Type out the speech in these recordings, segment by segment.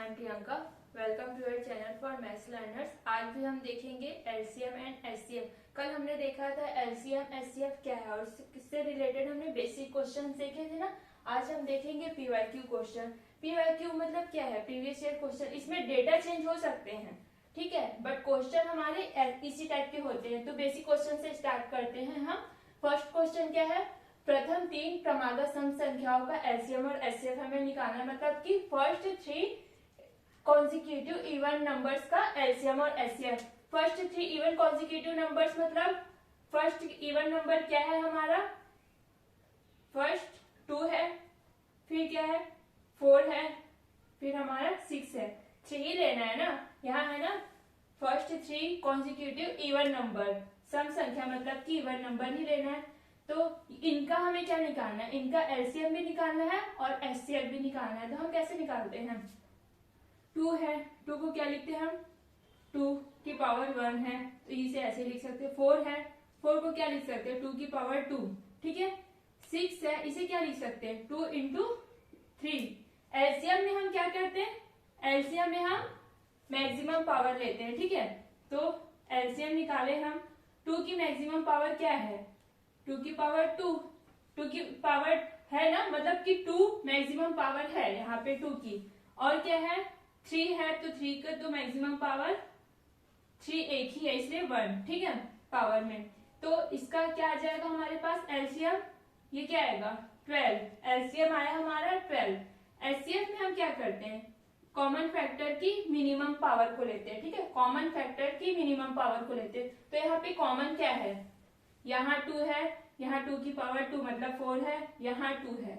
M Priyanka. Welcome to your channel for maths learners. आज भी हम देखेंगे एलसीएम एंड एचसीएफ। कल हमने देखा था एलसीएम एचसीएफ क्या है और किससे रिलेटेड हमने बेसिक क्वेश्चन देखे थे ना। आज हम देखेंगे पीवाईक्यू क्वेश्चन। पीवाईक्यू मतलब क्या है? Previous year question. इसमें डेटा चेंज हो सकते हैं, ठीक है, बट क्वेश्चन हमारे इसी टाइप के होते हैं। तो बेसिक क्वेश्चन से स्टार्ट करते हैं हम। फर्स्ट क्वेश्चन क्या है? प्रथम तीन क्रमागत सम संख्याओं का एलसीएम और एचसीएफ हमें निकालना है। मतलब कि first three consecutive even numbers का एलसीएम और HCF. First three even consecutive numbers मतलब फर्स्ट इवन नंबर क्या है हमारा? फर्स्ट 2 है, फिर क्या है 4 है, फिर हमारा 6 है। 3 ही लेना है ना, यहाँ है ना first three consecutive even number. सम संख्या मतलब कि इवन नंबर ही लेना है। तो इनका हमें क्या निकालना है? इनका एलसीएम भी निकालना है और एचसीएफ भी निकालना है। तो हम कैसे निकालते हैं? 2 है, 2 को क्या लिखते हैं हम? 2 की पावर 1 है, तो इसे ऐसे लिख सकते हैं। 4 है, 4 को क्या लिख सकते हैं? 2 की पावर 2, ठीक है। 6 है, इसे क्या लिख सकते हैं? 2 इंटू 3। एलसीएम में हम क्या करते हैं? एलसीएम में हम मैक्सिमम पावर लेते हैं, ठीक है। तो एलसीएम निकाले हम। 2 की मैक्सिमम पावर क्या है? 2 की पावर 2, 2 की पावर है ना, मतलब कि 2 मैक्सिमम पावर है यहाँ पे 2 की। और क्या है? 3 है, तो 3 का तो मैक्सिमम पावर 3 एक ही है, इसलिए 1, ठीक है, पावर में। तो इसका क्या आ जाएगा हमारे पास एलसीएम? ये क्या आएगा? 12। एलसीएम आया हमारा 12। एचसीएफ में हम क्या करते हैं? कॉमन फैक्टर की मिनिमम पावर को लेते हैं, ठीक है। कॉमन फैक्टर की मिनिमम पावर को लेते हैं। तो यहाँ पे कॉमन क्या है? यहाँ 2 है, यहाँ 2 की पावर 2 मतलब 4 है, यहाँ 2 है।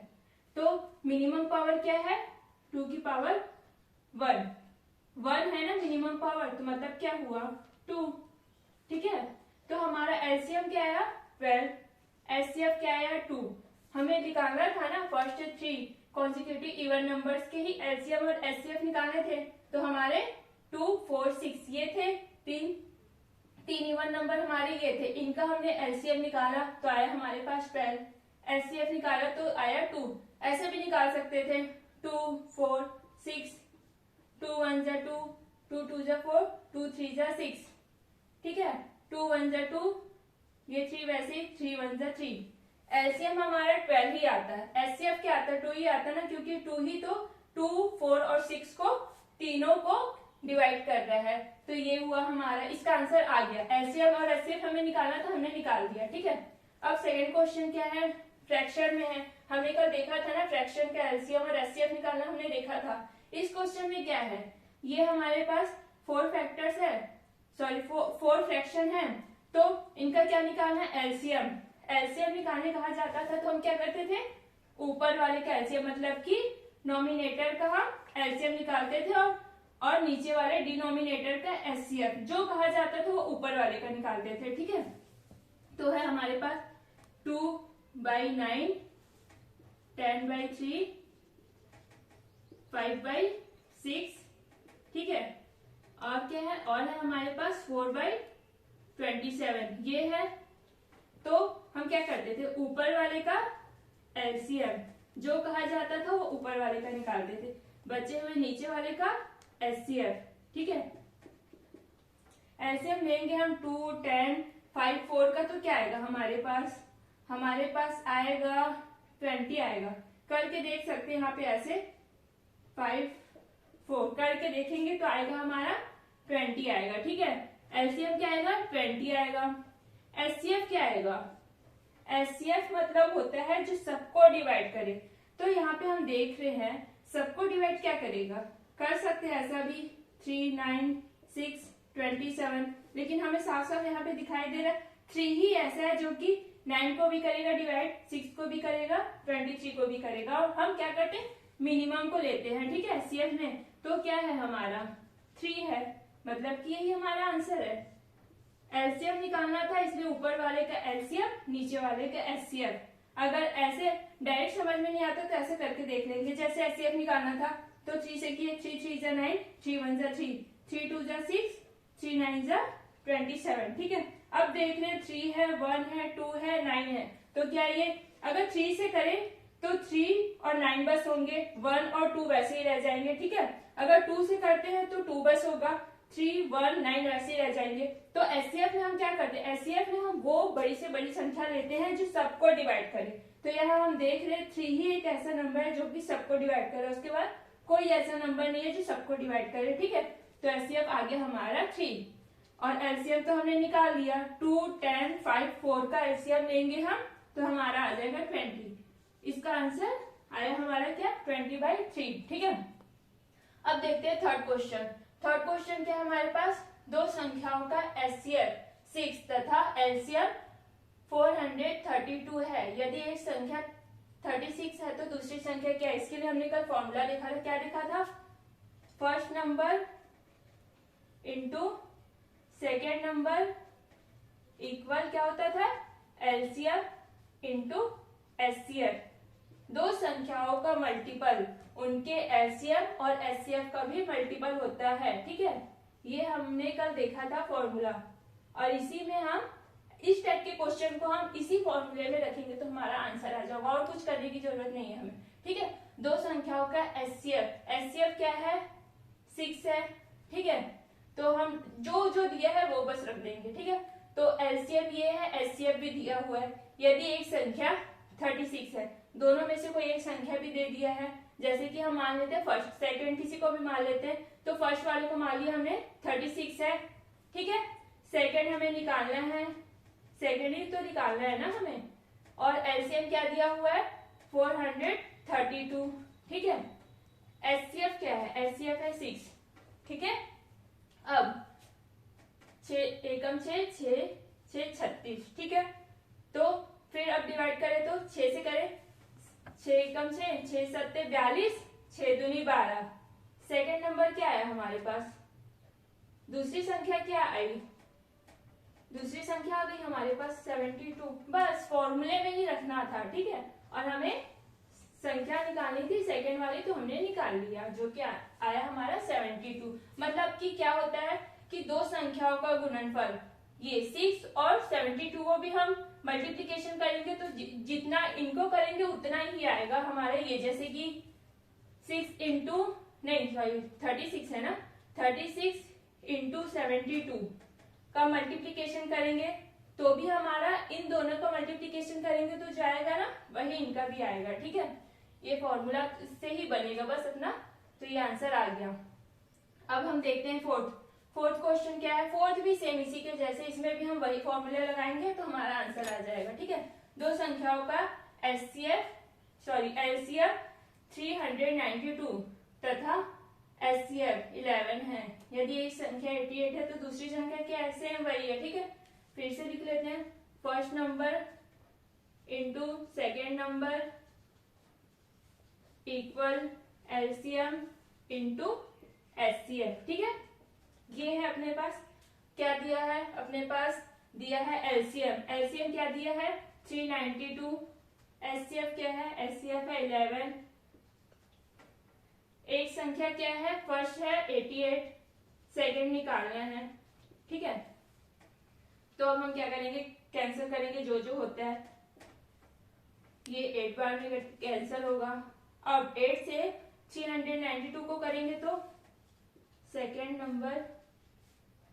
तो मिनिमम पावर क्या है? 2 की पावर 1 है ना मिनिमम पावर, तो मतलब क्या हुआ? 2, ठीक है। तो हमारा एलसीएम क्या आया? 12। एचसीएफ क्या आया? 2। हमें निकालना था ना first three consecutive even numbers के ही एलसीएम और एचसीएफ निकालने थे। तो हमारे 2, 4, 6 ये थे तीन इवन नंबर हमारे ये थे। इनका हमने एलसीएम निकाला तो आया हमारे पास 12। एचसीएफ निकाला तो आया 2। ऐसे भी निकाल सकते थे 2, 4, 6, 2 1 जा 2, 2 2 जा 4, 2 3 जा 6, ठीक है। 2 1 जा 2, ये 3 वैसे 3 1 जा 3। एलसीएम हमारा 12 ही आता है। एचसीएफ क्या आता है? 2 ही आता है ना, क्योंकि 2 ही तो 2, 4 और 6 को तीनों को डिवाइड कर रहा है। तो ये हुआ हमारा, इसका आंसर आ गया। एलसीएम और एचसीएफ हमें निकालना था, हमने निकाल दिया, ठीक है। अब सेकंड क्वेश्चन क्या है? फ्रैक्शन में है। हमने कल देखा था ना फ्रैक्शन का एलसीएम और एचसीएफ निकालना हमने देखा था। इस क्वेश्चन में क्या है? ये हमारे पास 4 फैक्टर्स है, सॉरी 4 फ्रैक्शन है। तो इनका क्या निकालना है? एलसीएम। एलसीएम निकालने कहा जाता था तो हम क्या करते थे? ऊपर वाले का एलसीएम मतलब कि नॉमिनेटर का हम एलसीएम निकालते थे और नीचे वाले डिनोमिनेटर का एचसीएफ जो कहा जाता था वो ऊपर वाले का निकालते थे, ठीक है। तो है हमारे पास 2/9, 10/3, 5/6, ठीक है। और क्या है? और है हमारे पास 4/27 ये है। तो हम क्या करते थे? ऊपर वाले का एलसीएम जो कहा जाता था वो ऊपर वाले का निकालते थे, बचे हुए नीचे वाले का एचसीएफ, ठीक है। एलसीएम लेंगे हम 2, 10, 5, 4 का, तो क्या आएगा हमारे पास? हमारे पास आएगा 20 आएगा। करके देख सकते हैं यहाँ पे ऐसे 5, 4 करके देखेंगे तो आएगा हमारा 20 आएगा, ठीक है। एलसीएम क्या आएगा? 20 आएगा। एचसीएफ क्या आएगा? एचसीएफ मतलब होता है जो सबको डिवाइड करे। तो यहाँ पे हम देख रहे हैं सबको डिवाइड क्या करेगा? कर सकते हैं ऐसा भी 3, 9, 6, 27, लेकिन हमें साफ साफ यहाँ पे दिखाई दे रहा है 3 ही ऐसा है जो कि 9 को भी करेगा डिवाइड, 6 को भी करेगा, 23 को भी करेगा। और हम क्या करते हैं? मिनिमम को लेते हैं, ठीक है, एचसीएफ में। तो क्या है हमारा? 3 है, मतलब कि यही हमारा आंसर है। एलसीएम निकालना था इसलिए ऊपर वाले का एलसीएम, नीचे वाले का एचसीएफ। अगर ऐसे डायरेक्ट समझ में नहीं आता तो ऐसे करके देख लेंगे। जैसे एचसीएफ निकालना था तो 3 से किए 3 3 जा 9, 3 1 जा 3, 3 2 जा 6, 3 9 जा 27, ठीक है। अब देख रहे 3 है, 1 है, 2 है, 9 है। तो क्या ये अगर 3 से करें तो 3 और 9 बस होंगे, 1 और 2 वैसे ही रह जाएंगे, ठीक है। अगर 2 से करते हैं तो 2 बस होगा, 3, 1, 9 वैसे ही रह जाएंगे। तो एचसीएफ में हम क्या करते हैं, एचसीएफ में हम वो बड़ी से बड़ी संख्या लेते हैं जो सबको डिवाइड करे। तो यहाँ हम देख रहे हैं 3 ही एक ऐसा नंबर है जो कि सबको डिवाइड करे, उसके बाद कोई ऐसा नंबर नहीं है जो सबको डिवाइड करे, ठीक है। तो एचसीएफ आ गया हमारा 3 और एलसीएम तो हमने निकाल लिया, 2, 10, 5, 4 का एलसीएम लेंगे हम तो हमारा आ जाएगा 20। इसका आंसर आया हमारा क्या, 20/3, ठीक है। अब देखते हैं थर्ड क्वेश्चन। थर्ड क्वेश्चन क्या है हमारे पास, दो संख्याओं का एचसीएफ 6 तथा एलसीएम 432 है। यदि एक संख्या 36 है तो दूसरी संख्या क्या है। इसके लिए हमने कल फॉर्मूला देखा था, क्या देखा था, first number into second number equal क्या होता था, एलसीएम इंटू एचसीएफ। दो संख्याओं का मल्टीपल उनके एलसीएम और एचसीएफ का भी मल्टीपल होता है, ठीक है। ये हमने कल देखा था फॉर्मूला, और इसी में हम इस टाइप के क्वेश्चन को हम इसी फॉर्मूले में रखेंगे तो हमारा आंसर आ जाएगा, और कुछ करने की जरूरत नहीं है हमें, ठीक है। दो संख्याओं का एचसीएफ, एचसीएफ क्या है, 6 है, ठीक है। तो हम जो जो दिया है वो बस रख देंगे, ठीक है। तो एलसीएम ये है, एचसीएफ भी दिया हुआ है। यदि एक संख्या 36 है, दोनों में से कोई एक संख्या भी दे दिया है, जैसे कि हम मान लेते हैं फर्स्ट, सेकंड किसी को भी मान लेते हैं, तो फर्स्ट वाले को मान लिया हमने 36 है, ठीक है। सेकंड हमें निकालना है, सेकंड ही तो निकालना है ना हमें, और एलसीएम क्या दिया हुआ है, 432, ठीक है। एचसीएफ क्या है, एचसीएफ है 6, ठीक है। अब 6 एकम 6, 6 36, ठीक है। तो फिर अब डिवाइड करें तो 6 से करें, 6 एकम 6, 6 सत्ते 42, 6 दूनी 12। सेकेंड नंबर क्या आया हमारे पास, दूसरी संख्या क्या आई, दूसरी संख्या आ गई हमारे पास 72। बस फॉर्मूले में ही रखना था, ठीक है। और हमें संख्या निकालनी थी सेकेंड वाली, तो हमने निकाल लिया, जो क्या आया हमारा 72। मतलब कि क्या होता है कि दो संख्याओं का गुणनफल, ये 6 और 72 को भी हम मल्टीप्लीकेशन करेंगे तो जितना इनको करेंगे उतना ही आएगा हमारे ये, जैसे कि 6 इंटू नहीं सॉरी 36 है ना, 36 इंटू 72 का मल्टीप्लीकेशन करेंगे तो भी हमारा इन दोनों का मल्टीप्लीकेशन करेंगे तो जाएगा ना, वही इनका भी आएगा, ठीक है। ये फॉर्मूला से ही बनेगा बस अपना, तो ये आंसर आ गया। अब हम देखते हैं फोर्थ क्वेश्चन क्या है। फोर्थ भी सेम इसी के जैसे, इसमें भी हम वही फॉर्मूले लगाएंगे तो हमारा आंसर आ जाएगा, ठीक है। दो संख्याओं का एलसीएम 392 तथा एचसीएफ 11 है। यदि एक संख्या 88 है तो दूसरी संख्या क्या है, सेम वही है, ठीक है। फिर से लिख लेते हैं, first number into second number equal LCM into HCF, ठीक है। ये है अपने पास, क्या दिया है अपने पास, दिया है एलसीएम, एलसीएम क्या दिया है 392, एचसीएफ क्या है, एचसीएफ है 11। एक संख्या क्या है, फर्स्ट है 88, सेकंड निकालना है, ठीक है। तो अब हम क्या करेंगे, कैंसिल करेंगे जो जो होता है, ये 8 बार में कैंसिल होगा। अब 8 से 392 को करेंगे तो सेकेंड नंबर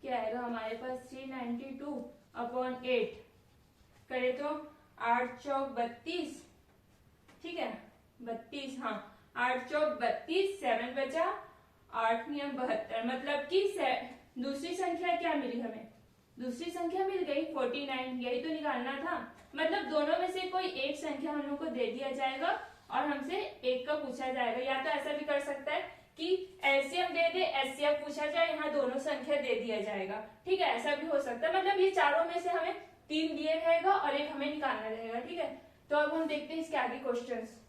क्या आएगा हमारे पास, 392 अपॉन 8 करे तो 8 चौक 32, ठीक है 32, हाँ 8 चौक 32, 7 बचा, 8 नियम 72। मतलब कि दूसरी संख्या क्या मिली हमें, दूसरी संख्या मिल गई 49, यही तो निकालना था। मतलब दोनों में से कोई एक संख्या हम लोग को दे दिया जाएगा और हमसे एक का पूछा जाएगा। या तो ऐसा भी कर सकता है कि एलसीएम दे दे, एचसीएफ पूछा जाए, यहाँ दोनों संख्या दे दिया जाएगा, ठीक है, ऐसा भी हो सकता है। मतलब ये चारों में से हमें 3 दिए रहेगा और एक हमें निकालना रहेगा, ठीक है। तो अब हम देखते हैं इसके आगे क्वेश्चंस।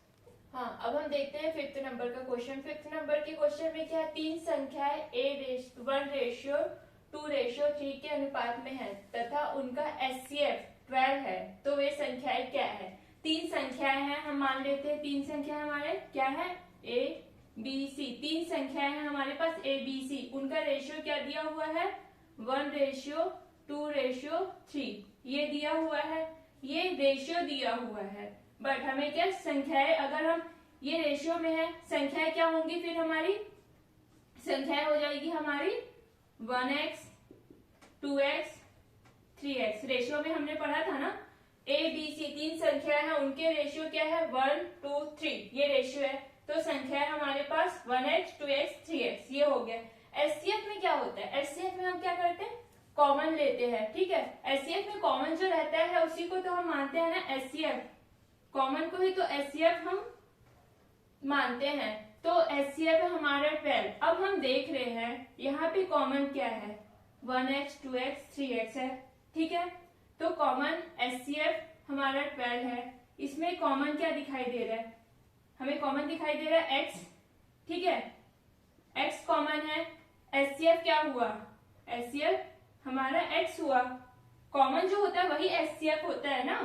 हाँ, अब हम देखते हैं 5th नंबर का क्वेश्चन। 5th नंबर के क्वेश्चन में क्या है, तीन संख्याएं 1:2:3 के अनुपात में है तथा उनका एचसीएफ 12 है, तो वे संख्याएं क्या है। तीन संख्याएं हैं, हम मान लेते हैं तीन संख्याएं हमारे क्या है, ए बी सी, तीन संख्याएं हैं हमारे पास ए बी सी, उनका रेशियो क्या दिया हुआ है 1:2:3, ये दिया हुआ है, ये रेशियो दिया हुआ है। बट हमें क्या संख्याएं, अगर हम ये रेशियो में है, संख्याएं क्या होंगी, फिर हमारी संख्याएं हो जाएगी हमारी 1x 2x 3x। रेशियो में हमने पढ़ा था ना, ए बी सी तीन संख्याएं हैं, उनके रेशियो क्या है 1 2 3, ये रेशियो है। तो संख्या है हमारे पास 1x 2x 3x, ये हो गया। एचसीएफ में क्या होता है, एचसीएफ में हम क्या करते हैं, कॉमन लेते हैं, ठीक है। एचसीएफ में कॉमन जो रहता है उसी को तो हम मानते हैं ना एचसीएफ, कॉमन को ही तो एचसीएफ हम मानते हैं। तो एचसीएफ है हमारा 12। अब हम देख रहे हैं यहाँ पे कॉमन क्या है, 1x 2x 3x है, ठीक है। तो कॉमन एचसीएफ हमारा 12 है। इसमें कॉमन क्या दिखाई दे रहा है, हमें कॉमन दिखाई दे रहा है x, ठीक है, x कॉमन है। एचसीएफ क्या हुआ, एचसीएफ हमारा x हुआ। कॉमन जो होता है वही एचसीएफ होता है ना,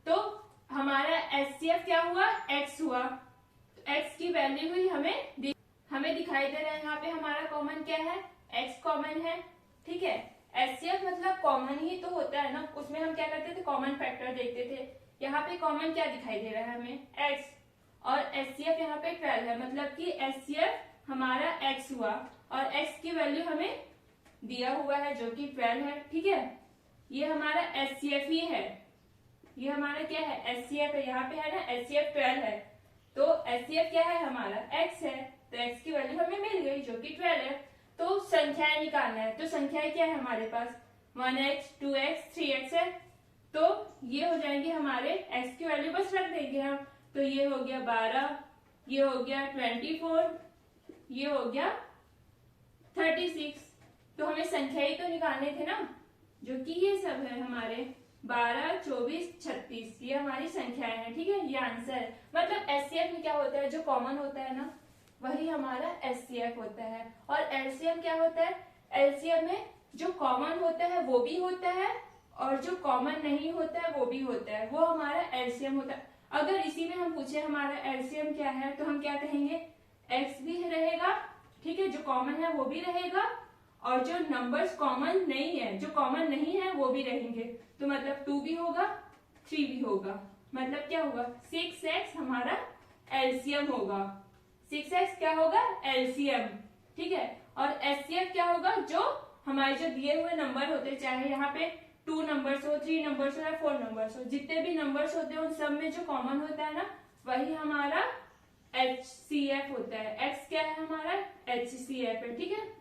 तो हमारा एचसीएफ क्या हुआ, x हुआ। x की वैल्यू हुई हमें दिखाई दे रहा है यहाँ पे हमारा कॉमन क्या है, x कॉमन है, ठीक है। एचसीएफ मतलब कॉमन ही तो होता है ना, उसमें हम क्या करते थे, कॉमन फैक्टर देखते थे। यहाँ पे कॉमन क्या दिखाई दे रहा है हमें, x, और एचसीएफ यहाँ पे 12 है, मतलब कि एचसीएफ हमारा x हुआ और x की वैल्यू हमें दिया हुआ है जो कि 12 है, ठीक है। ये हमारा एचसीएफ ही है, ये हमारा क्या है, एचसीएफ है। यहाँ पे है ना एचसीएफ 12 है, तो एचसीएफ क्या है हमारा x है, तो x की वैल्यू हमें मिल गई जो कि 12 है। तो संख्याएं निकालना है, तो संख्याएं क्या है हमारे पास, 1x 2x 3x है। तो ये हो जाएंगे हमारे, x की वैल्यू बस रख देंगे हम, तो ये हो गया 12, ये हो गया 24, ये हो गया 36। तो हमें संख्या ही तो निकालने थे ना, जो कि ये सब है हमारे 12 24 36, ये हमारी संख्याएं हैं, ठीक है। ये आंसर है। मतलब एचसीएफ में क्या होता है, जो कॉमन होता है ना वही हमारा एचसीएफ होता है। और एलसीएम क्या होता है, एलसीएम में जो कॉमन होता है वो भी होता है और जो कॉमन नहीं होता है वो भी होता है, वो हमारा एलसीएम होता है। अगर इसी में हम पूछे हमारा एलसीएम क्या है, तो हम क्या कहेंगे, एक्स भी रहेगा, ठीक है, जो कॉमन है वो भी रहेगा, और जो नंबर्स कॉमन नहीं है, जो कॉमन नहीं है वो भी रहेंगे। तो मतलब 2 भी होगा 3 भी होगा, मतलब क्या होगा 6x हमारा एलसीएम होगा, 6x क्या होगा एलसीएम, ठीक है। और एचसीएफ क्या होगा, जो हमारे जो दिए हुए नंबर होते हैं, चाहे यहाँ पे 2 नंबर्स हो 3 नंबर्स हो या 4 नंबर्स हो, जितने भी नंबर्स होते हैं उन सब में जो कॉमन होता है ना वही हमारा एचसीएफ होता है। एक्स क्या है हमारा एचसीएफ है, ठीक है।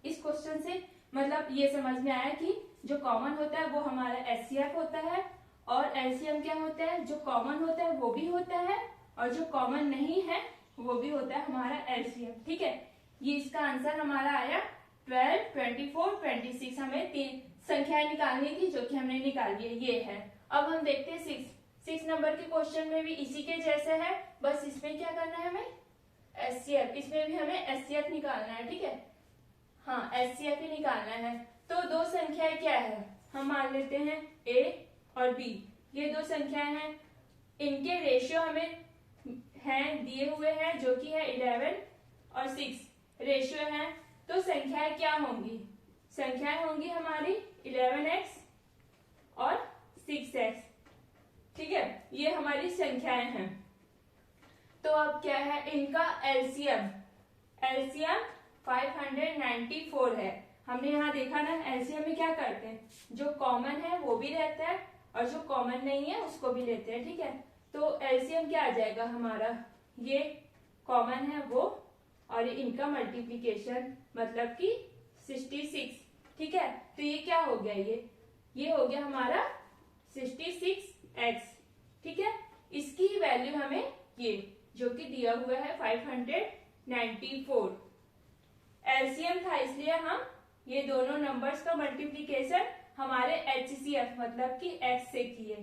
इस क्वेश्चन से मतलब ये समझ में आया कि जो कॉमन होता है वो हमारा एचसीएफ होता है, और एलसीएम क्या होता है, जो कॉमन होता है वो भी होता है और जो कॉमन नहीं है वो भी होता है हमारा एलसीएम, ठीक है। ये इसका आंसर हमारा आया 12 24 26। हमें 3 संख्याएं निकालनी थी जो कि हमने निकाल ली, ये है। अब हम देखते हैं 6 नंबर के क्वेश्चन में भी इसी के जैसे है, बस इसमें क्या करना है हमें एचसीएफ, इसमें भी हमें एचसीएफ निकालना है, ठीक है। हाँ एचसीएफ ही निकालना है। तो 2 संख्याएं क्या है, हम मान लेते हैं a और b, ये 2 संख्याएं हैं, इनके रेशियो हमें हैं दिए हुए हैं जो कि है 11 और 6 रेशियो है। तो संख्याएं क्या होंगी, संख्याएं होंगी हमारी 11x और 6x, ठीक है, ये हमारी संख्याएं हैं। तो अब क्या है इनका एलसीएम, एलसीएम 594 है। हमने यहाँ देखा ना एलसीएम में क्या करते हैं, जो कॉमन है वो भी रहता है और जो कॉमन नहीं है उसको भी लेते हैं, ठीक है। तो एलसीएम क्या आ जाएगा हमारा, ये कॉमन है वो और इनका मल्टीप्लीकेशन मतलब कि 66, ठीक है। तो ये क्या हो गया, ये हो गया हमारा 66x, ठीक है। इसकी वैल्यू हमें ये जो कि दिया हुआ है 594 एलसीएम था, इसलिए हम ये दोनों नंबर्स का मल्टीप्लीकेशन हमारे एचसीएफ मतलब कि x से किए,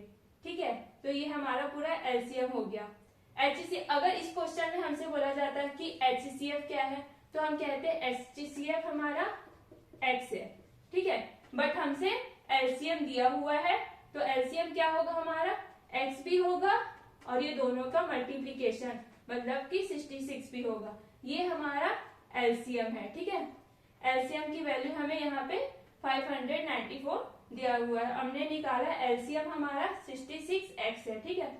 ठीक है। तो ये हमारा पूरा एलसीएम हो गया। एचसीएफ अगर इस क्वेश्चन में हमसे बोला जाता है कि एचसीएफ क्या है, तो हम कहते हैं एचसीएफ हमारा x है, ठीक है। बट हमसे एलसीएम दिया हुआ है, तो एलसीएम क्या होगा हमारा x भी होगा और ये दोनों का मल्टीप्लीकेशन मतलब कि 66 भी होगा, ये हमारा एलसीएम है, ठीक है। एलसीएम की वैल्यू हमें यहाँ पे 594 दिया हुआ है, हमने निकाला एलसीएम हमारा 66x है, ठीक है।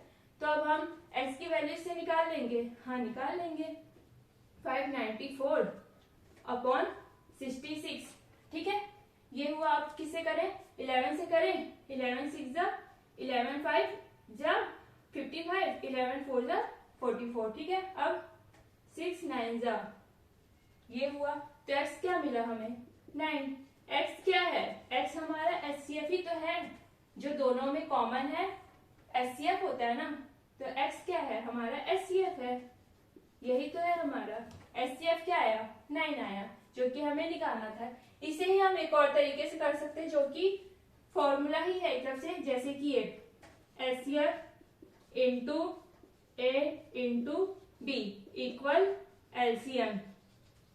तो अब हम x की वैल्यू से निकाल लेंगे, हाँ निकाल लेंगे। 594 अपॉन 66, ठीक है। ये हुआ, आप किससे करें, 11 से करें। 11 6 जा 11 5 जा 55, 11 4 जा 44, ठीक है। अब 6 9 जा, ये हुआ। तो x क्या मिला हमें, 9। x क्या है, x हमारा HCF ही तो है, जो दोनों में कॉमन है HCF होता है ना। तो x क्या है, हमारा HCF है, यही तो है हमारा। HCF क्या आया, 9 आया, जो कि हमें निकालना था। इसे ही हम एक और तरीके से कर सकते हैं, जो कि फॉर्मूला ही है एक तरफ से, जैसे कि ये HCF into A into B equal LCM,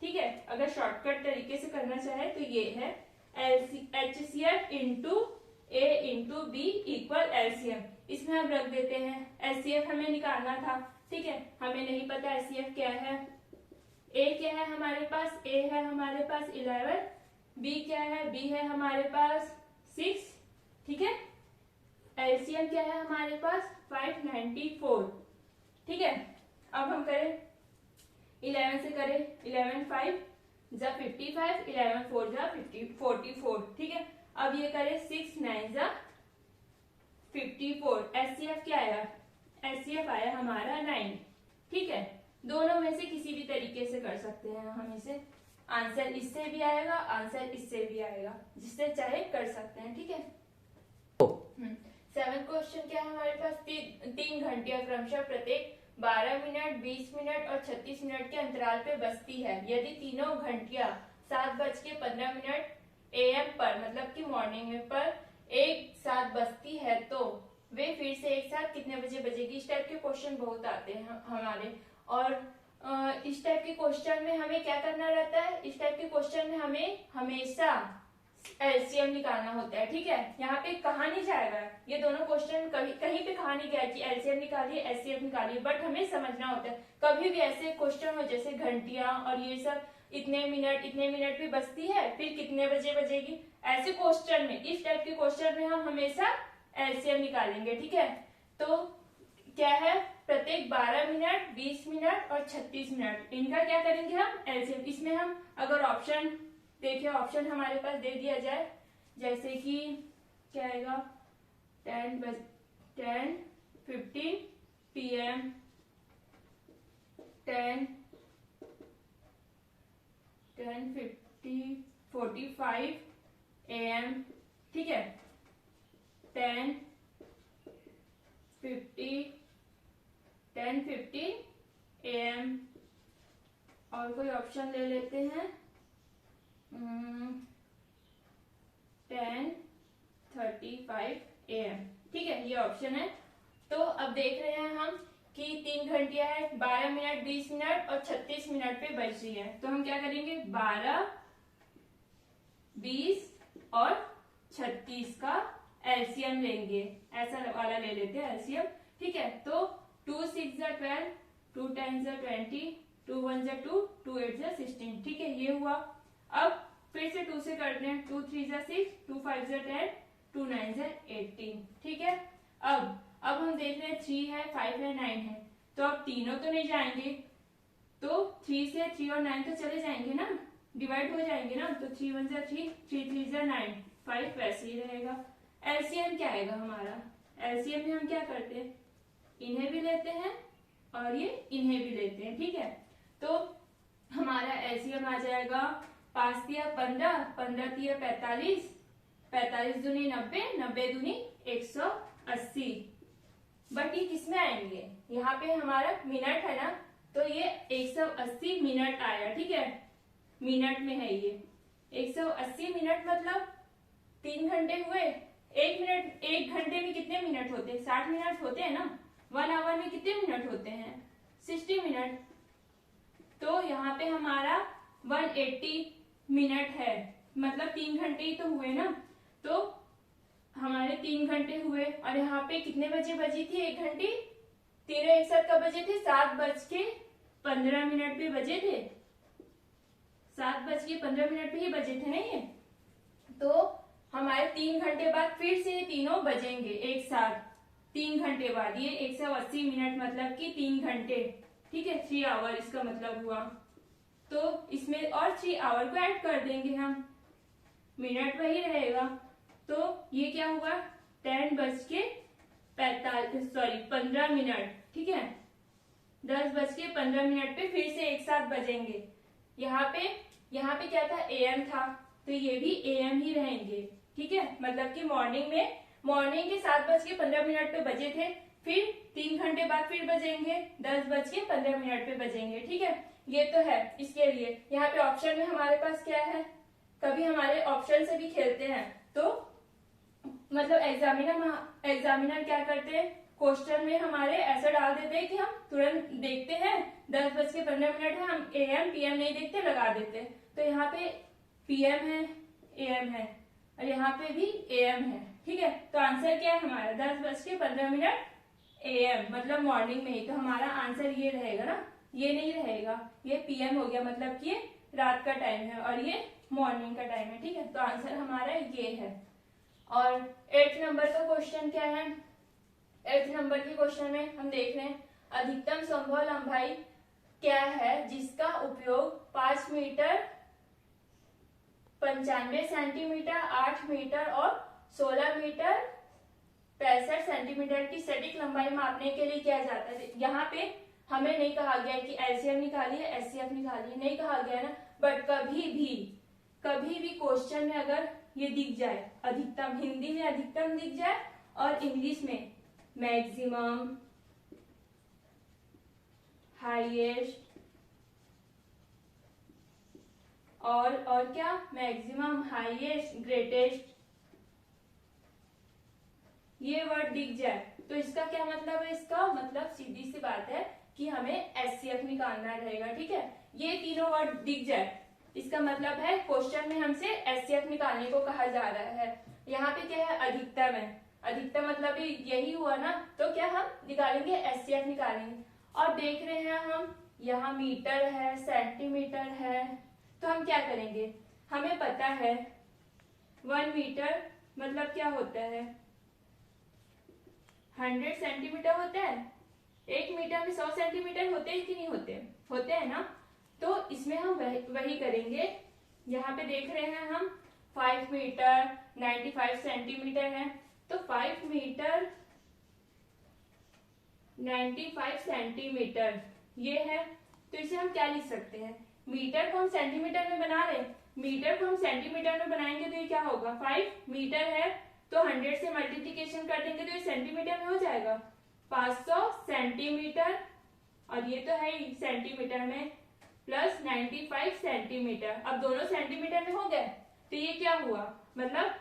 ठीक है। अगर शॉर्टकट तरीके से करना चाहे तो ये है HCF into A into B equal LCM। इसमें हम रख देते हैं, HCF हमें निकालना था, ठीक है। हमें नहीं पता HCF क्या है। A क्या है हमारे पास, A है हमारे पास 11, B क्या है, B है हमारे पास 6, ठीक है। LCM क्या है हमारे पास 594, ठीक है। अब हम करें 11 से करें, 11 5 जा 55, 11 4 जा 44, ठीक है। अब ये करें 6 9 जा 54। HCF क्या आया, HCF आया हमारा 9, ठीक है। दोनों में से किसी भी तरीके से कर सकते हैं हम इसे, आंसर इससे भी आएगा, आंसर इससे भी आएगा, जिससे चाहे कर सकते हैं, ठीक है। 7th क्वेश्चन क्या है हमारे पास, 3 घंटियां क्रमशः प्रत्येक 12 मिनट 20 मिनट और 36 मिनट के अंतराल पे बजती है। यदि तीनों घंटियां 7:15 AM पर, मतलब कि मॉर्निंग में पर एक साथ बजती है, तो वे फिर से एक साथ कितने बजे बजेगी। इस टाइप के क्वेश्चन बहुत आते हैं हमारे, और इस टाइप के क्वेश्चन में हमें क्या करना रहता है, इस टाइप के क्वेश्चन में हमें हमेशा LCM निकालना होता है, ठीक है। यहाँ पे कहा नहीं जाएगा, ये दोनों क्वेश्चन कहीं पे कहा नहीं गया कि LCM निकालिए HCF निकालिए, बट हमें समझना होता है। कभी भी ऐसे क्वेश्चन हो जैसे घंटियां और ये सब, इतने मिनट पे बजती है, फिर कितने बजे बजेगी, ऐसे क्वेश्चन में, इस टाइप के क्वेश्चन में हम हमेशा LCM निकालेंगे, ठीक है। तो क्या है, प्रत्येक 12 मिनट 20 मिनट और 36 मिनट, इनका क्या करेंगे हम LCM। इसमें हम अगर ऑप्शन देखिए, ऑप्शन हमारे पास दे दिया जाए, जैसे कि क्या आएगा, 10:15 PM, 10:45 AM, ठीक है। 10:50 AM, और कोई ऑप्शन ले लेते हैं 10:35 AM, ठीक है। ये ऑप्शन है। तो अब देख रहे हैं हम कि 3 घंटियां है, 12 मिनट 20 मिनट और 36 मिनट पे बज रही है। तो हम क्या करेंगे, 12 20 और 36 का LCM लेंगे, ऐसा वाला ले लेते हैं LCM, ठीक है। तो 2 6 जा 12, 2 10 जा 20, 2 1 जा 2, 2 8 जा 16, ठीक है। ये हुआ। अब फिर से 2 से करते हैं, 2 3 जा 6, 2 5 जा 10, 2 9 जा 18, ठीक है। अब हम देख रहे हैं 3 है 5 है 9 है, तो अब तीनों तो नहीं जाएंगे, तो 3 से 3 और 9 तो चले जाएंगे ना, डिवाइड हो जाएंगे ना। तो 3 1 जा 3, 3 3 जा 9, 5 वैसे ही रहेगा। LCM क्या आएगा हमारा, LCM में हम क्या करते हैं, इन्हें भी लेते हैं और ये इन्हें भी लेते हैं, ठीक है। तो हमारा LCM आ जाएगा 5 तिया 15, 15 तिया 45, 45 दूनी 90, 90 दूनी 180। बट ये किसमें आएंगे, यहाँ पे हमारा मिनट है ना, तो ये 180 मिनट आया, ठीक है। मिनट में है ये 180 मिनट, मतलब 3 घंटे हुए। 1 घंटे में कितने मिनट होते हैं, 60 मिनट होते हैं ना। 1 आवर में कितने मिनट होते हैं, 60 मिनट। तो यहाँ पे हमारा 180 मिनट है, मतलब 3 घंटे ही तो हुए ना। तो हमारे 3 घंटे हुए, और यहाँ पे कितने बजे बजी थी 1 घंटी, तीनों एक साथ कब बजे थे, 7:15 पे बजे थे, 7:15 पे ही बजे थे ना ये। तो हमारे 3 घंटे बाद फिर से ये तीनों बजेंगे एक साथ, 3 घंटे बाद, ये 180 मिनट मतलब कि 3 घंटे, ठीक है, 3 आवर इसका मतलब हुआ। तो इसमें और 3 आवर को ऐड कर देंगे हम, मिनट वही रहेगा। तो ये क्या हुआ, 15 मिनट, ठीक है, 10:15 पे फिर से एक साथ बजेंगे। यहाँ पे क्या था, एएम था, तो ये भी एएम ही रहेंगे, ठीक है, मतलब कि मॉर्निंग के 7:15 पे बजे थे, फिर 3 घंटे बाद फिर बजेंगे, 10:15 पे बजेंगे, ठीक है। ये तो है इसके लिए। यहाँ पे ऑप्शन में हमारे पास क्या है, कभी हमारे ऑप्शन से भी खेलते हैं, तो मतलब एग्जामिनर क्या करते हैं, क्वेश्चन में हमारे ऐसा डाल देते हैं कि हम तुरंत देखते हैं 10:15 है, हम एएम पीएम नहीं देखते, लगा देते हैं। तो यहाँ पे पीएम है, एएम है, और यहाँ पे भी एएम है, ठीक है। तो आंसर क्या है हमारा, 10:15 एएम, मतलब मॉर्निंग में ही। तो हमारा आंसर ये रहेगा ना, ये नहीं रहेगा, ये पीएम हो गया, मतलब कि ये रात का टाइम है और ये मॉर्निंग का टाइम है, ठीक है। तो आंसर हमारा ये है। और 8 नंबर का क्वेश्चन क्या है, 8 नंबर के क्वेश्चन में हम देख रहे हैं, अधिकतम संभव लंबाई क्या है जिसका उपयोग 5 मीटर, 95 सेंटीमीटर, 8 मीटर और 16 मीटर 65 सेंटीमीटर की सटीक लंबाई मापने के लिए किया जाता है। यहाँ पे हमें नहीं कहा गया कि एलसीएम निकालिए, एचसीएफ निकालिए, नहीं कहा गया ना, बट कभी भी क्वेश्चन में अगर ये दिख जाए, अधिकतम, हिंदी में अधिकतम दिख जाए और इंग्लिश में मैक्सिमम, हाईएस्ट और क्या, मैक्सिमम, हाईएस्ट, ग्रेटेस्ट, ये वर्ड दिख जाए तो इसका क्या मतलब है, इसका मतलब सीधी सी बात है कि हमें एचसीएफ निकालना रहेगा, ठीक है। ये तीनों वर्ड दिख जाए, इसका मतलब है क्वेश्चन में हमसे एचसीएफ निकालने को कहा जा रहा है। यहाँ पे क्या है, अधिकतम है, अधिकतम मतलब यही हुआ ना, तो क्या हम निकालेंगे, एचसीएफ निकालेंगे। और देख रहे हैं हम यहाँ मीटर है, सेंटीमीटर है, तो हम क्या करेंगे, हमें पता है 1 मीटर मतलब क्या होता है, 100 सेंटीमीटर होता है। 1 मीटर में 100 सेंटीमीटर होते हैं कि नहीं होते, होते हैं ना। तो इसमें हम वही करेंगे। यहाँ पे देख रहे हैं हम 5 मीटर 95 सेंटीमीटर है, तो 5 मीटर 95 सेंटीमीटर ये है। तो इसे हम क्या लिख सकते हैं, मीटर को हम सेंटीमीटर में बना रहे, मीटर को हम सेंटीमीटर में बनाएंगे तो ये क्या होगा, 5 मीटर है तो 100 से मल्टीप्लीकेशन कर देंगे तो ये सेंटीमीटर में हो जाएगा, 500 सेंटीमीटर, और ये तो है ही सेंटीमीटर में, प्लस 95 सेंटीमीटर। अब दोनों सेंटीमीटर में हो गए तो ये क्या हुआ, मतलब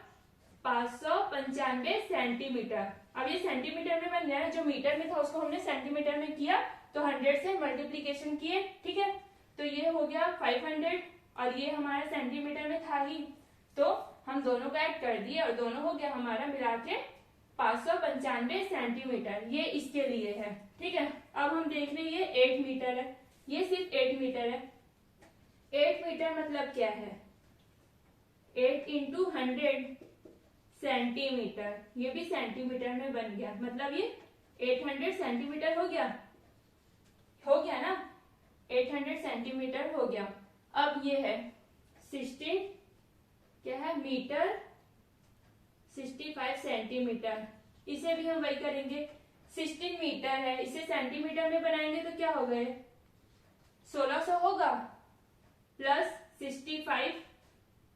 595 सेंटीमीटर। अब ये सेंटीमीटर में बन गया, जो मीटर में था उसको हमने सेंटीमीटर में किया तो 100 से मल्टीप्लीकेशन किए, ठीक है। तो ये हो गया 500 और ये हमारा सेंटीमीटर में था ही, तो हम दोनों का ऐड कर दिए और दोनों हो गया हमारा मिला के 595 सेंटीमीटर। ये इसके लिए है, ठीक है। अब हम देख रहे हैं ये 8 मीटर है, ये सिर्फ 8 मीटर है। 8 मीटर मतलब क्या है, 8 इंटू 100 सेंटीमीटर, ये भी सेंटीमीटर में बन गया, मतलब ये 800 सेंटीमीटर हो गया ना, 800 सेंटीमीटर हो गया। अब ये है 16 क्या है मीटर 65 सेंटीमीटर, इसे भी हम वही करेंगे, 16 मीटर है, इसे सेंटीमीटर में बनाएंगे तो क्या हो गए 1600 होगा, प्लस 65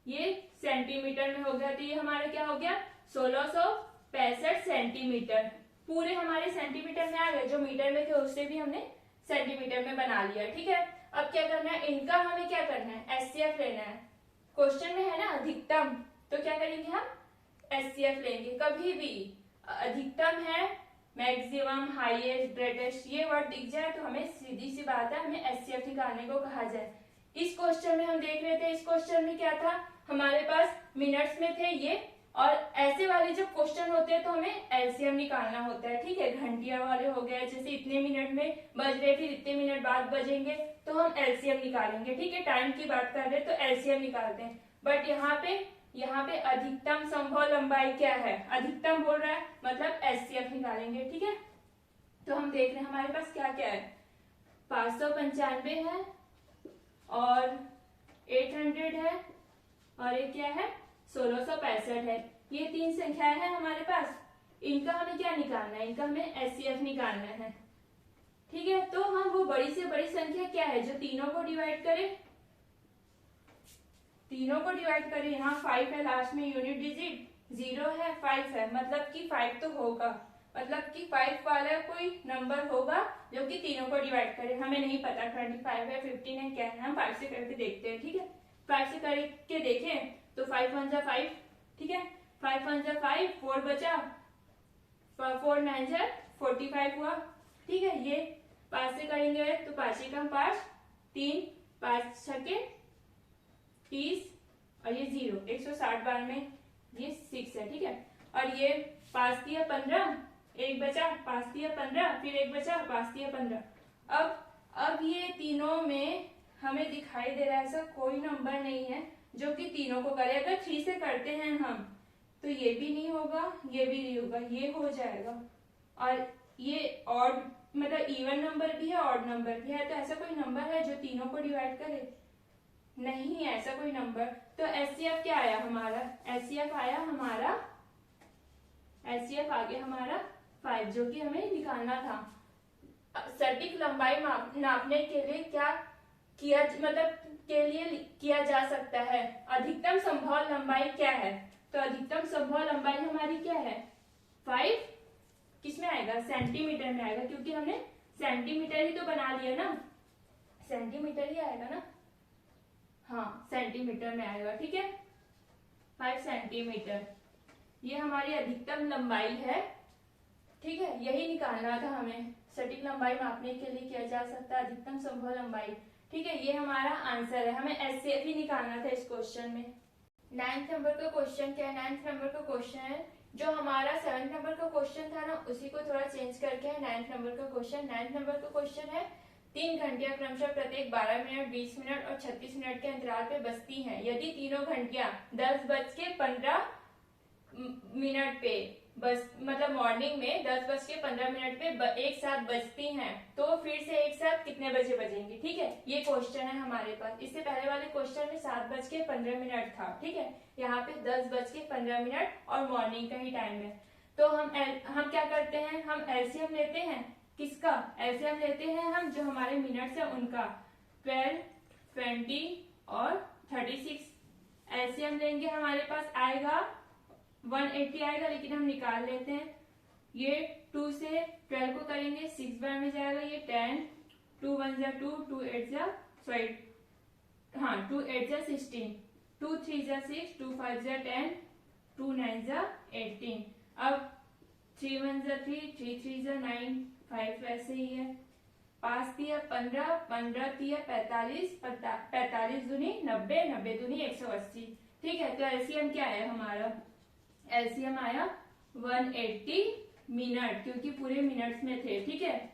ये सेंटीमीटर में हो गया, तो ये हमारा क्या हो गया 1665 सेंटीमीटर। पूरे हमारे सेंटीमीटर में आ गए, जो मीटर में थे उससे भी हमने सेंटीमीटर में बना लिया, ठीक है। अब क्या करना है, इनका हमें क्या करना है, एचसीएफ लेना है। क्वेश्चन में है ना अधिकतम, तो क्या करेंगे हम एचसीएफ लेंगे। कभी भी अधिकतम है, मैक्सिमम, हाईएस्ट, ग्रेटेस्ट, ये वर्ड दिख जाए तो हमें सीधी सी बात है, हमें एचसीएफ निकालने को कहा जाए। इस क्वेश्चन में हम देख रहे थे, इस क्वेश्चन में क्या था, हमारे पास मिनट्स में थे ये, और ऐसे वाले जब क्वेश्चन होते हैं तो हमें एलसीएम निकालना होता है, ठीक है। घंटिया वाले हो गए, जैसे इतने मिनट में बज रहे फिर इतने मिनट बाद बजेंगे, तो हम एलसीएम निकालेंगे, ठीक है। टाइम की बात कर रहे हैं तो एलसीएम निकालते हैं। बट यहाँ पे यहाँ पे अधिकतम संभव लंबाई क्या है, अधिकतम बोल रहा है मतलब एचसीएफ निकालेंगे। ठीक है, तो हम देख रहे हैं हमारे पास क्या क्या है, 595 है और 800 है और ये क्या है 1665 है। ये तीन संख्याएं हैं हमारे पास, इनका हमें क्या निकालना है, इनका हमें एचसीएफ निकालना है। ठीक है, तो हम वो बड़ी से बड़ी संख्या क्या है जो तीनों को डिवाइड करे, तीनों को डिवाइड करें। यहाँ 5 है, लास्ट में यूनिट डिजिट 0 है, 5 है, मतलब कि 5 तो होगा, मतलब कि 5 वाला कोई नंबर होगा जो कि तीनों को डिवाइड करे। हमें नहीं पता 25 है 15 है क्या है, हम 5 से करके देखते हैं। ठीक है, 5 से करके देखें तो 5 1 जा 5, ठीक है 5 1 जा 5, 4 बचा, 4 9 जा 45 हुआ। ठीक है, ये 5 से करेंगे तो 5 कम 5, 3 5 छके 30 और ये 0, 160 बार में ये 6 है। ठीक है, और ये 5 दिया 15, एक बचा, 5 दिया 15, फिर एक बचा, 5 दिया 15। अब ये तीनों में हमें दिखाई दे रहा है ऐसा कोई नंबर नहीं है जो कि तीनों को करे। अगर 3 से करते हैं हम तो ये भी नहीं होगा, ये भी नहीं होगा, ये हो जाएगा। और ये ऑड मतलब इवन नंबर भी है, ऑड नंबर भी है, तो ऐसा कोई नंबर है जो तीनों को डिवाइड करे, नहीं है ऐसा कोई नंबर। तो एचसीएफ क्या आया हमारा, एचसीएफ आया हमारा, एचसीएफ आ गया हमारा 5, जो कि हमें निकालना था। सटीक लंबाई नापने के लिए क्या किया, मतलब के लिए किया जा सकता है, अधिकतम संभव लंबाई क्या है, तो अधिकतम संभव लंबाई हमारी क्या है 5, किसमें आएगा सेंटीमीटर में आएगा, क्योंकि हमने सेंटीमीटर ही तो बना लिया ना, सेंटीमीटर ही आएगा ना, हाँ सेंटीमीटर में आएगा। ठीक है, 5 सेंटीमीटर ये हमारी अधिकतम लंबाई है। ठीक है, यही निकालना था हमें, सटीक लंबाई मापने के लिए किया जा सकता है अधिकतम संभव लंबाई। ठीक है, ये हमारा आंसर है, हमें एचसीएफ ही निकालना था इस क्वेश्चन में। 9th नंबर का क्वेश्चन क्या है, 9th नंबर का क्वेश्चन है जो हमारा 7th नंबर का क्वेश्चन था ना, उसी को थोड़ा चेंज करके है 9th नंबर का क्वेश्चन। 9th नंबर का क्वेश्चन है 3 घंटियां क्रमशः प्रत्येक 12 मिनट 20 मिनट और 36 मिनट के अंतराल पे बजती हैं। यदि तीनों घंटियां 10:15 पे बस मतलब मॉर्निंग में 10:15 पे एक साथ बजती हैं, तो फिर से एक साथ कितने बजे बजेंगी। ठीक है, ये क्वेश्चन है हमारे पास। इससे पहले वाले क्वेश्चन में 7:15 था। ठीक है, यहाँ पे 10:15 और मॉर्निंग का ही टाइम है। तो हम क्या करते हैं, हम एलसीएम लेते हैं, किसका एलसीएम लेते हैं हम, जो हमारे मिनट्स है उनका, 12 20 और 36 एलसीएम लेंगे, हमारे पास आएगा 180 आएगा, लेकिन हम निकाल लेते हैं। ये 2 से 12 को करेंगे 6 बार में जाएगा, ये 10, 2 1 जा 2, 2 8 जा सॉरी हाँ 2 8 जा 16, 2 3 जा 6, 2 5 जा 10, 2 9 जा 18। अब 3 1 जा 3, 3 3 जा 9, 5 वैसे ही है, 5 दिया 15, 15 दिया 45, 45 दूनी 90, 90 दूनी 180। ठीक है, तो एलसीएम क्या है हमारा, एलसीएम आया 180 मिनट, क्योंकि पूरे मिनट्स में थे। ठीक है,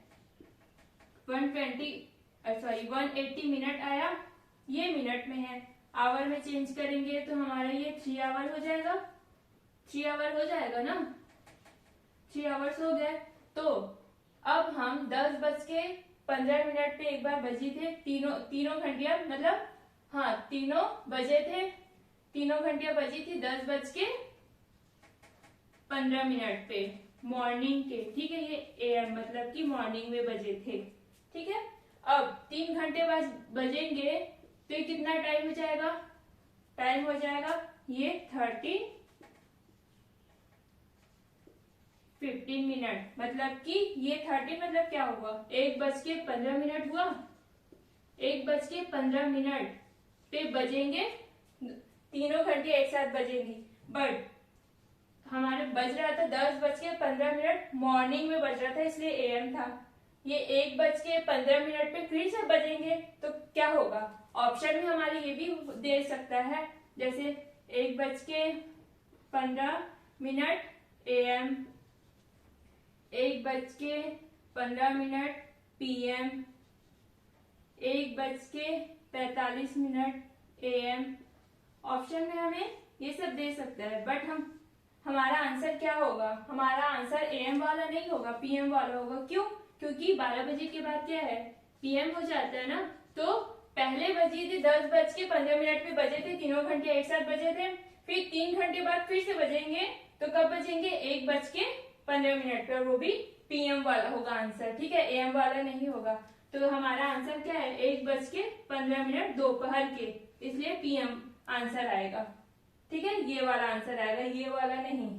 180 मिनट आया, ये मिनट में है, आवर में चेंज करेंगे तो हमारा ये 3 आवर हो जाएगा, 3 आवर हो जाएगा ना, 3 आवर्स हो गए। तो अब हम 10:15 पे एक बार बजी थे, तीनों घंटियां मतलब हाँ तीनों बजे थे, तीनों घंटियां बजी थी 10:15 पे मॉर्निंग के। ठीक है, ये एएम मतलब कि मॉर्निंग में बजे थे। ठीक है, अब 3 घंटे बजेंगे तो ये कितना टाइम हो जाएगा, टाइम हो जाएगा ये 15 मिनट, मतलब कि ये 30 मतलब क्या हुआ, 1:15 हुआ, 1:15 पे बजेंगे, तीनों घंटे एक साथ बजेंगी। बट हमारे बज रहा था 10:15 मॉर्निंग में बज रहा था, इसलिए एएम था। ये 1:15 पे फिर से बजेंगे तो क्या होगा, ऑप्शन में हमारे ये भी दे सकता है, जैसे 1:15 एएम, 1:15 पीएम, 1:45 एएम। ऑप्शन में हमें ये सब दे सकता है, बट हमारा आंसर क्या होगा, हमारा आंसर एएम वाला नहीं होगा, पीएम वाला होगा। क्यों? क्योंकि 12 बजे के बाद क्या है, पीएम हो जाता है ना। तो पहले बजी थी 10:15 पे बजे थे, तीनों घंटे एक साथ बजे थे, फिर 3 घंटे बाद फिर से बजेंगे, तो कब बजेंगे, 1:15 पे, और वो भी पीएम वाला होगा आंसर, ठीक है, एएम वाला नहीं होगा। तो हमारा आंसर क्या है, 1:15 दोपहर के, इसलिए पीएम आंसर आएगा, ठीक है, ये वाला आंसर आएगा, ये वाला नहीं।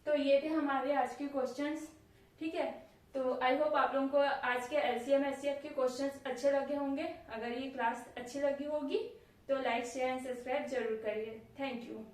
तो ये थे हमारे आज के क्वेश्चंस, ठीक है। तो आई होप आप लोगों को आज के एलसीएम एचसीएफ के क्वेश्चंस अच्छे लगे होंगे। अगर ये क्लास अच्छी लगी होगी तो लाइक शेयर एंड सब्सक्राइब जरूर करिए। Thank you.